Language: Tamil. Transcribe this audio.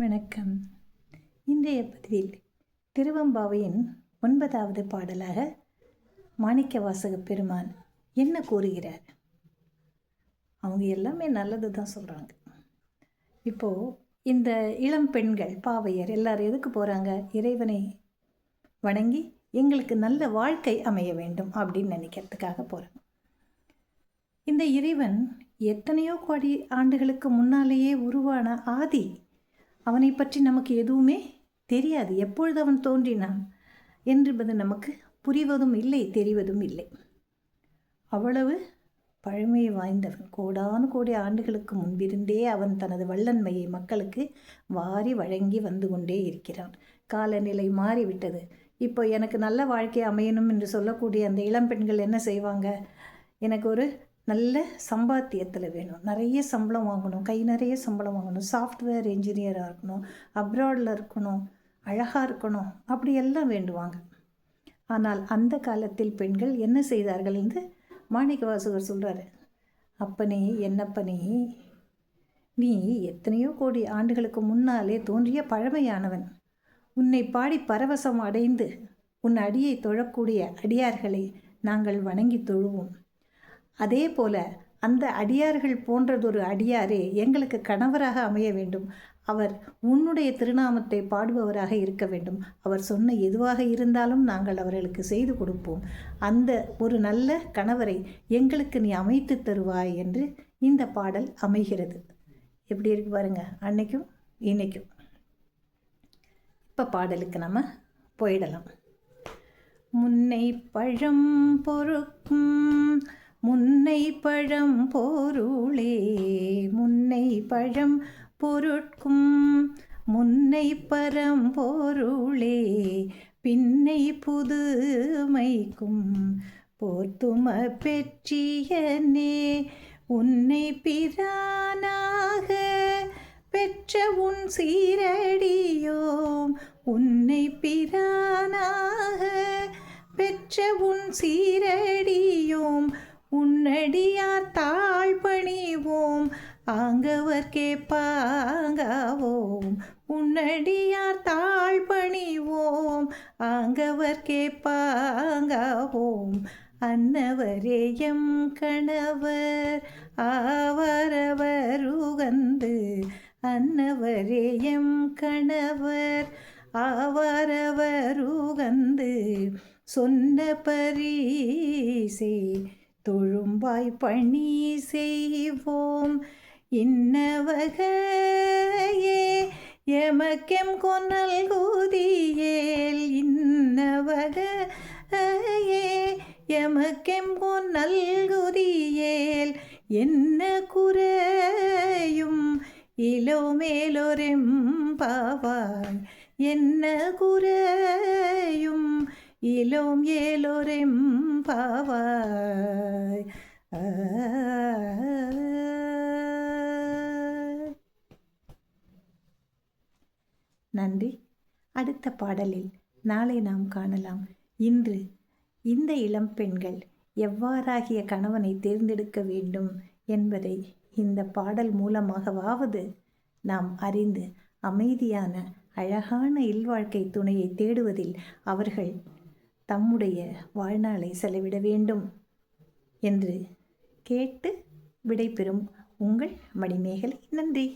வணக்கம். இன்றைய பதிவில் திருவெம்பாவையின் 9வது பாடலாக மாணிக்கவாசக பெருமான் என்ன கூறுகிறார்? அவங்க எல்லாமே நல்லது தான் சொல்கிறாங்க. இப்போது இந்த இளம் பெண்கள் பாவையர் எல்லாரும் எதுக்கு போகிறாங்க? இறைவனை வணங்கி எங்களுக்கு நல்ல வாழ்க்கை அமைய வேண்டும் அப்படின்னு நினைக்கிறதுக்காக போகிறாங்க. இந்த இறைவன் எத்தனையோ கோடி ஆண்டுகளுக்கு முன்னாலேயே உருவான ஆதி. அவனை பற்றி நமக்கு எதுவுமே தெரியாது. எப்பொழுது அவன் தோன்றினான் என்பது நமக்கு புரிவதும் இல்லை, தெரிவதும் இல்லை. அவ்வளவு பழமை வாய்ந்தவன். கோடானு கோடி ஆண்டுகளுக்கு முன்பிருந்தே அவன் தனது வல்லன்மையை மக்களுக்கு வாரி வழங்கி வந்து கொண்டே இருக்கிறான். காலநிலை மாறிவிட்டது. இப்போ எனக்கு நல்ல வாழ்க்கை அமையணும் என்று சொல்லக்கூடிய அந்த இளம்பெண்கள் என்ன செய்வாங்க? எனக்கு ஒரு நல்ல சம்பாத்தியத்தில் வேணும், நிறைய சம்பளம் வாங்கணும், கை நிறைய சம்பளம் வாங்கணும், சாஃப்ட்வேர் இன்ஜினியராக இருக்கணும், அப்ராடில் இருக்கணும், அழகாக இருக்கணும், அப்படி எல்லாம் வேண்டுவாங்க. ஆனால் அந்த காலத்தில் பெண்கள் என்ன செய்தார்கள் என்று மாணிக்கவாசகர் சொல்கிறாரு. அப்பனே, என்னப்பனே, நீ எத்தனையோ கோடி ஆண்டுகளுக்கு முன்னாலே தோன்றிய பழமையானவன். உன்னை பாடி பரவசம் அடைந்து உன் அடியை தொழக்கூடிய அடியார்களை நாங்கள் வணங்கி தொழுவோம். அதே போல அந்த அடியார்கள் போன்றதொரு அடியாரே எங்களுக்கு கணவராக அமைய வேண்டும். அவர் உன்னுடைய திருநாமத்தை பாடுபவராக இருக்க வேண்டும். அவர் சொன்ன எதுவாக இருந்தாலும் நாங்கள் அவர்களுக்கு செய்து கொடுப்போம். அந்த ஒரு நல்ல கணவரை எங்களுக்கு நீ அமைத்து தருவாய் என்று இந்த பாடல் அமைகிறது. எப்படி இருக்கு பாருங்க, அன்னைக்கும் இன்னைக்கும். இப்போ பாடலுக்கு நம்ம போயிடலாம். முன்னை பழம் பொறுக்கும் முன்னை பழம் பொருளே, முன்னை பழம் பொருட்கும் முன்னை பரம் பொருளே, பின்னை புதுமைக்கும் போர்த்தும பெற்றியனே, உன்னை பிரானாக பெற்ற உன் சீரடியோம், உன்னை பிரானாக பெற்ற உன் சீரடியோம், உன்னடியார் தாழ் பணிவோம் ஆங்கவர்க்கே பாங்காவோம், உன்னடியார் தாழ் பணிவோம் ஆங்கவர்க்கே பாங்காவோம், அன்னவரே எம் கணவர் ஆவரவருகந்து, அன்னவரே எம் கணவர் ஆவரவருகந்து, சொன்ன பரிசே தொழும்பாய் பணி செய்வோம், இன்னவகையே எமக்கெம் கொன்னல் குதியேல், இன்னவகையே எமக்கெம் கொன்னல் குதியேல், என்ன குறையும் இளோமேலோரெம் பாவாய், என்ன குறையும் இளோம் ஏலோரெம் பாவாய். நன்றி. அடுத்த பாடலில் நாளை நாம் காணலாம். இன்று இந்த இளம் பெண்கள் எவ்வாறாகிய கணவனை தேர்ந்தெடுக்க வேண்டும் என்பதை இந்த பாடல் மூலமாகவாவது நாம் அறிந்து அமைதியான அழகான இல்வாழ்க்கை துணையை தேடுவதில் அவர்கள் தம்முடைய வாழ்நாளை செலவிட வேண்டும் என்று கேட்டு விடைபெறும் உங்கள் மணிமேகலை. நன்றி.